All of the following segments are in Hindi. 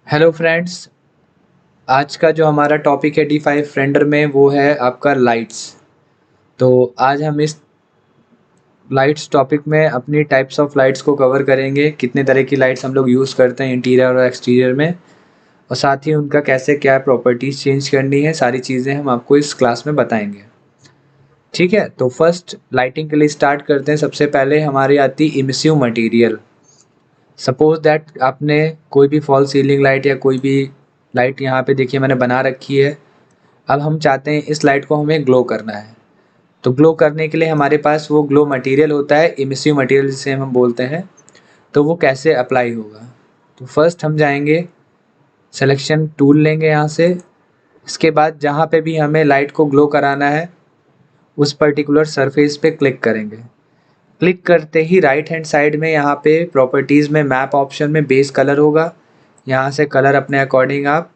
Hello friends. आज का जो हमारा टॉपिक है D5 रेंडर में वो है आपका लाइट्स। तो आज हम इस लाइट्स टॉपिक में अपनी टाइप्स ऑफ लाइट्स को कवर करेंगे, कितने तरह की लाइट्स हम लोग यूज़ करते हैं इंटीरियर और एक्सटीरियर में, और साथ ही उनका कैसे क्या प्रॉपर्टीज़ चेंज करनी है, सारी चीज़ें हम आपको इस क्लास में बताएंगे। ठीक है, तो फर्स्ट लाइटिंग के लिए स्टार्ट करते हैं। सबसे पहले हमारी आती इमिसिव मटेरियल। सपोज दैट आपने कोई भी फॉल सीलिंग लाइट या कोई भी लाइट यहाँ पे देखिए मैंने बना रखी है। अब हम चाहते हैं इस लाइट को हमें ग्लो करना है। तो ग्लो करने के लिए हमारे पास वो ग्लो मटेरियल होता है, इमिसिव मटेरियल जिसे हम बोलते हैं। तो वो कैसे अप्लाई होगा? तो फर्स्ट हम जाएंगे, सिलेक्शन टूल लेंगे यहाँ से। इसके बाद जहाँ पे भी हमें लाइट को ग्लो कराना है उस पर्टिकुलर सरफेस पे क्लिक करेंगे। क्लिक करते ही राइट हैंड साइड में यहाँ पे प्रॉपर्टीज़ में मैप ऑप्शन में बेस कलर होगा। यहाँ से कलर अपने अकॉर्डिंग आप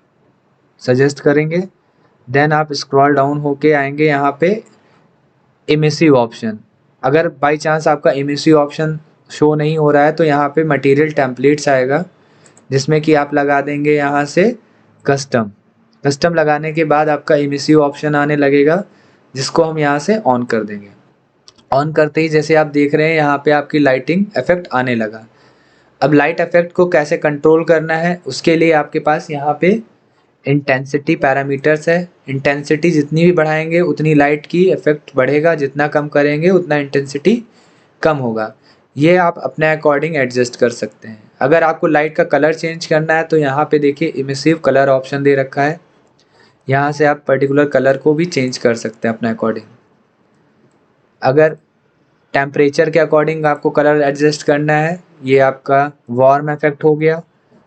सजेस्ट करेंगे। देन आप स्क्रॉल डाउन होके आएंगे यहाँ पे इमिसिव ऑप्शन। अगर बाय चांस आपका इमिसिव ऑप्शन शो नहीं हो रहा है तो यहाँ पे मटेरियल टेम्पलेट्स आएगा, जिसमें कि आप लगा देंगे यहाँ से कस्टम। कस्टम लगाने के बाद आपका इमिसिव ऑप्शन आने लगेगा, जिसको हम यहाँ से ऑन कर देंगे। ऑन करते ही जैसे आप देख रहे हैं यहाँ पे आपकी लाइटिंग इफेक्ट आने लगा। अब लाइट इफेक्ट को कैसे कंट्रोल करना है उसके लिए आपके पास यहाँ पे इंटेंसिटी पैरामीटर्स है। इंटेंसिटी जितनी भी बढ़ाएंगे उतनी लाइट की इफेक्ट बढ़ेगा, जितना कम करेंगे उतना इंटेंसिटी कम होगा। ये आप अपने अकॉर्डिंग एडजस्ट कर सकते हैं। अगर आपको लाइट का कलर चेंज करना है तो यहाँ पे देखिए इमिसिव कलर ऑप्शन दे रखा है। यहाँ से आप पर्टिकुलर कलर को भी चेंज कर सकते हैं अपने अकॉर्डिंग। अगर टेम्परेचर के अकॉर्डिंग आपको कलर एडजस्ट करना है, ये आपका वार्म इफेक्ट हो गया।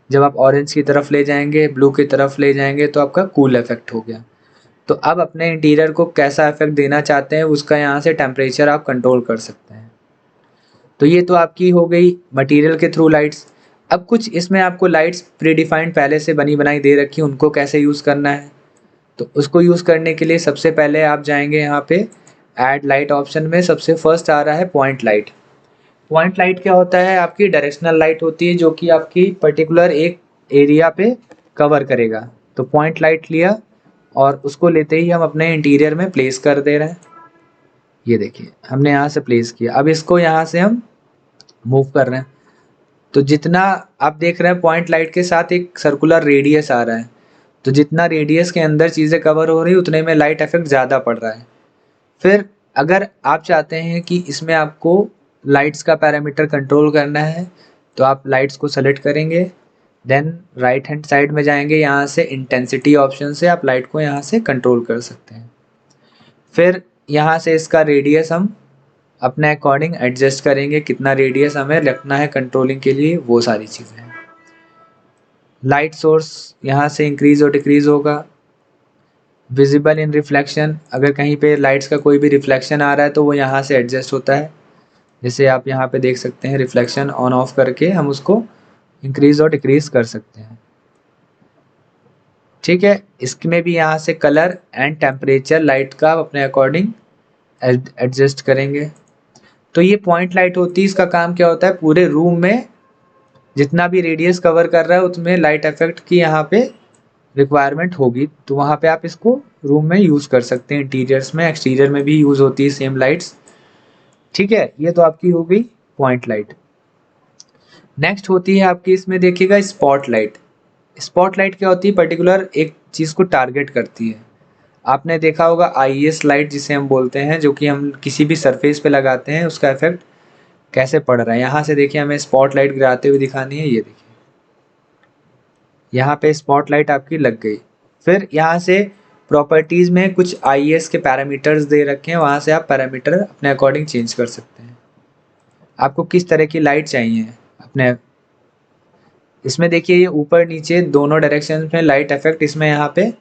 जब आप ऑरेंज की तरफ ले जाएंगे, ब्लू की तरफ ले जाएंगे तो आपका कूल इफेक्ट हो गया। तो अब अपने इंटीरियर को कैसा इफेक्ट देना चाहते हैं उसका यहाँ से टेम्परेचर आप कंट्रोल कर सकते हैं। तो ये तो आपकी हो गई मटेरियल के थ्रू लाइट्स। अब कुछ इसमें आपको लाइट्स प्रीडिफाइंड पहले से बनी बनाई दे रखी, उनको कैसे यूज़ करना है। तो उसको यूज़ करने के लिए सबसे पहले आप जाएंगे यहाँ पे ऐड लाइट ऑप्शन में। सबसे फर्स्ट आ रहा है पॉइंट लाइट। पॉइंट लाइट क्या होता है? आपकी डायरेक्शनल लाइट होती है जो कि आपकी पर्टिकुलर एक एरिया पे कवर करेगा। तो पॉइंट लाइट लिया और उसको लेते ही हम अपने इंटीरियर में प्लेस कर दे रहे हैं। ये देखिए हमने यहाँ से प्लेस किया। अब इसको यहाँ से हम मूव कर रहे हैं। तो जितना आप देख रहे हैं पॉइंट लाइट के साथ एक सर्कुलर रेडियस आ रहा है। तो जितना रेडियस के अंदर चीज़ें कवर हो रही उतने में लाइट इफेक्ट ज़्यादा पड़ रहा है। फिर अगर आप चाहते हैं कि इसमें आपको लाइट्स का पैरामीटर कंट्रोल करना है तो आप लाइट्स को सेलेक्ट करेंगे। देन राइट हैंड साइड में जाएंगे, यहाँ से इंटेंसिटी ऑप्शन से आप लाइट को यहाँ से कंट्रोल कर सकते हैं। फिर यहाँ से इसका रेडियस हम अपने अकॉर्डिंग एडजस्ट करेंगे, कितना रेडियस हमें रखना है कंट्रोलिंग के लिए, वो सारी चीज़ें हैं। लाइट सोर्स यहाँ से इंक्रीज और डिक्रीज होगा। विजिबल इन रिफ्लेक्शन, अगर कहीं पे लाइट्स का कोई भी रिफ्लेक्शन आ रहा है तो वो यहाँ से एडजस्ट होता है। जैसे आप यहाँ पे देख सकते हैं रिफ्लेक्शन ऑन ऑफ करके हम उसको इंक्रीज और डिक्रीज कर सकते हैं। ठीक है, इसमें भी यहाँ से कलर एंड टेम्परेचर लाइट का अपने अकॉर्डिंग एडजस्ट करेंगे। तो ये पॉइंट लाइट होती है। इसका काम क्या होता है? पूरे रूम में जितना भी रेडियस कवर कर रहा है उसमें लाइट इफेक्ट की यहाँ पे रिक्वायरमेंट होगी, तो वहाँ पे आप इसको रूम में यूज़ कर सकते हैं। इंटीरियर्स में, एक्सटीरियर में भी यूज़ होती है सेम लाइट्स। ठीक है, ये तो आपकी हो गई पॉइंट लाइट। नेक्स्ट होती है आपकी, इसमें देखिएगा स्पॉट लाइट। स्पॉट लाइट क्या होती है? पर्टिकुलर एक चीज़ को टारगेट करती है। आपने देखा होगा आईएस लाइट जिसे हम बोलते हैं, जो कि हम किसी भी सरफेस पे लगाते हैं, उसका इफेक्ट कैसे पड़ रहा है। यहाँ से देखिए हमें स्पॉट लाइट गिराते हुए दिखानी है। ये देखिए यहाँ पे स्पॉट लाइट आपकी लग गई। फिर यहाँ से प्रॉपर्टीज़ में कुछ आईएस के पैरामीटर्स दे रखे हैं, वहाँ से आप पैरामीटर अपने अकॉर्डिंग चेंज कर सकते हैं। आपको किस तरह की लाइट चाहिए अपने, इसमें देखिए ये ऊपर नीचे दोनों डायरेक्शन में लाइट इफेक्ट इसमें यहाँ पे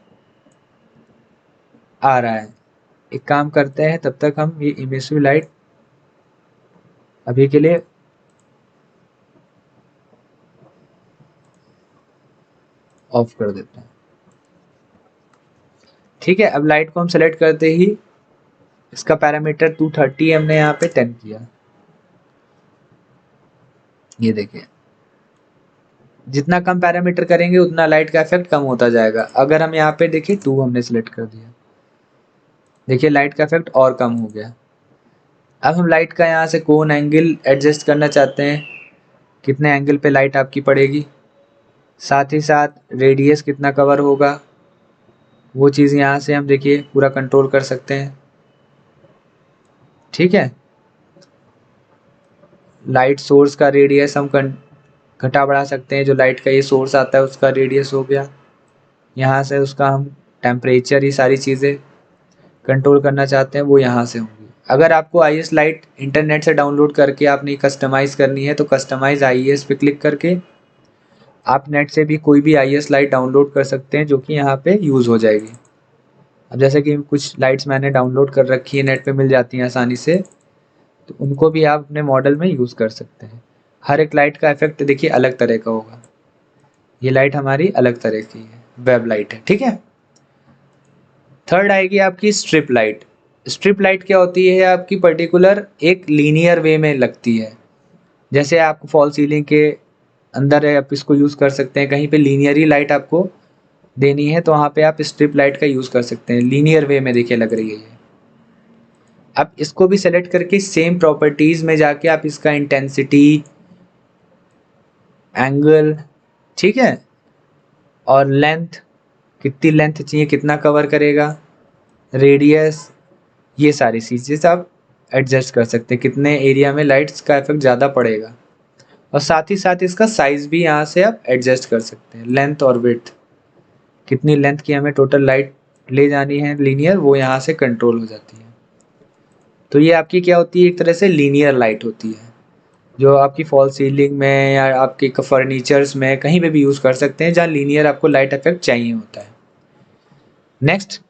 आ रहा है। एक काम करते हैं, तब तक हम ये इमिसिव लाइट अभी के लिए ऑफ कर देते हैं। ठीक है, अब लाइट को हम सेलेक्ट करते ही इसका पैरामीटर 230 हमने यहाँ पे 10 किया। ये देखिए जितना कम पैरामीटर करेंगे उतना लाइट का इफेक्ट कम होता जाएगा। अगर हम यहाँ पे देखिए 2 हमने सिलेक्ट कर दिया, देखिए लाइट का इफेक्ट और कम हो गया। अब हम लाइट का यहाँ से कोन एंगल एडजस्ट करना चाहते हैं, कितने एंगल पे लाइट आपकी पड़ेगी, साथ ही साथ रेडियस कितना कवर होगा, वो चीज़ यहाँ से हम देखिए पूरा कंट्रोल कर सकते हैं। ठीक है, लाइट सोर्स का रेडियस हम घटा बढ़ा सकते हैं। जो लाइट का ये सोर्स आता है उसका रेडियस हो गया, यहाँ से उसका हम टेम्परेचर, ये सारी चीज़ें कंट्रोल करना चाहते हैं वो यहाँ से होंगी। अगर आपको आईएस लाइट इंटरनेट से डाउनलोड करके आपने कस्टमाइज़ करनी है तो कस्टमाइज आईएस पे क्लिक करके आप नेट से भी कोई भी आईएस लाइट डाउनलोड कर सकते हैं, जो कि यहाँ पे यूज़ हो जाएगी। अब जैसे कि कुछ लाइट्स मैंने डाउनलोड कर रखी है, नेट पे मिल जाती हैं आसानी से, तो उनको भी आप अपने मॉडल में यूज़ कर सकते हैं। हर एक लाइट का इफेक्ट देखिए अलग तरह का होगा। ये लाइट हमारी अलग तरह की है, वेब लाइट है। ठीक है, थर्ड आएगी आपकी स्ट्रिप लाइट। स्ट्रिप लाइट क्या होती है, आपकी पर्टिकुलर एक लीनियर वे में लगती है। जैसे आपको फॉल सीलिंग के अंदर है, आप इसको यूज़ कर सकते हैं। कहीं पे लीनियरी लाइट आपको देनी है तो वहाँ पे आप स्ट्रिप लाइट का यूज़ कर सकते हैं। लीनियर वे में देखिए लग रही है ये। अब इसको भी सेलेक्ट करके सेम प्रॉपर्टीज़ में जाके आप इसका इंटेंसिटी, एंगल, ठीक है, और लेंथ, कितनी लेंथ चाहिए, कितना कवर करेगा, रेडियस, ये सारी चीज़ें आप एडजस्ट कर सकते हैं, कितने एरिया में लाइट्स का इफेक्ट ज़्यादा पड़ेगा। और साथ ही साथ इसका साइज़ भी यहाँ से आप एडजस्ट कर सकते हैं। लेंथ और विड्थ, कितनी लेंथ की हमें टोटल लाइट ले जानी है लीनियर, वो यहाँ से कंट्रोल हो जाती है। तो ये आपकी क्या होती है, एक तरह से लीनियर लाइट होती है, जो आपकी फॉल सीलिंग में या आपके फर्नीचर्स में कहीं पे भी यूज़ कर सकते हैं जहाँ लीनियर आपको लाइट इफेक्ट चाहिए होता है। नेक्स्ट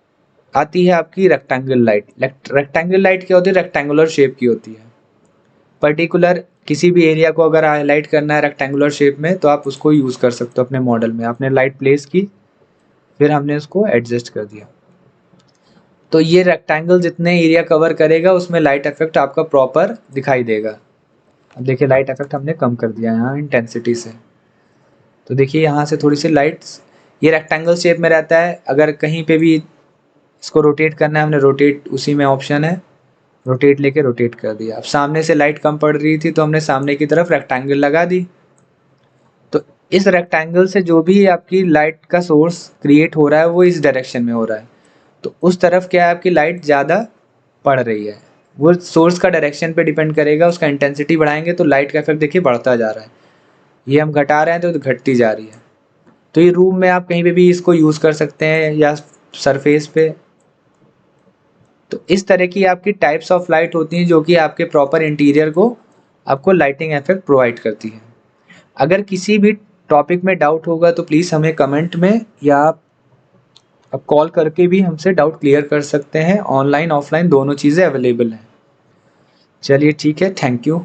आती है आपकी रेक्टेंगल लाइट। रेक्टेंगल लाइट क्या होती है, रेक्टेंगुलर शेप की होती है। पर्टिकुलर किसी भी एरिया को अगर हाईलाइट करना है रेक्टेंगुलर शेप में तो आप उसको यूज़ कर सकते हो अपने मॉडल में। आपने लाइट प्लेस की, फिर हमने उसको एडजस्ट कर दिया, तो ये रेक्टेंगल जितने एरिया कवर करेगा उसमें लाइट इफेक्ट आपका प्रॉपर दिखाई देगा। अब देखिए लाइट इफेक्ट हमने कम कर दिया यहाँ इंटेंसिटी से, तो देखिए यहाँ से थोड़ी सी लाइट्स, ये रेक्टेंगल शेप में रहता है। अगर कहीं पे भी इसको रोटेट करना है, हमने रोटेट, उसी में ऑप्शन है रोटेट, लेके रोटेट कर दिया। अब सामने से लाइट कम पड़ रही थी तो हमने सामने की तरफ रेक्टेंगल लगा दी, तो इस रेक्टेंगल से जो भी आपकी लाइट का सोर्स क्रिएट हो रहा है वो इस डायरेक्शन में हो रहा है, तो उस तरफ क्या है आपकी लाइट ज़्यादा पड़ रही है। वो सोर्स का डायरेक्शन पे डिपेंड करेगा। उसका इंटेंसिटी बढ़ाएंगे तो लाइट का इफेक्ट देखिए बढ़ता जा रहा है, ये हम घटा रहे हैं तो घटती जा रही है। तो ये रूम में आप कहीं पे भी इसको यूज़ कर सकते हैं या सरफेस पे। तो इस तरह की आपकी टाइप्स ऑफ लाइट होती हैं जो कि आपके प्रॉपर इंटीरियर को आपको लाइटिंग इफेक्ट प्रोवाइड करती हैं। अगर किसी भी टॉपिक में डाउट होगा तो प्लीज़ हमें कमेंट में या आप कॉल करके भी हमसे डाउट क्लियर कर सकते हैं। ऑनलाइन ऑफलाइन दोनों चीज़ें अवेलेबल हैं। चलिए ठीक है, थैंक यू।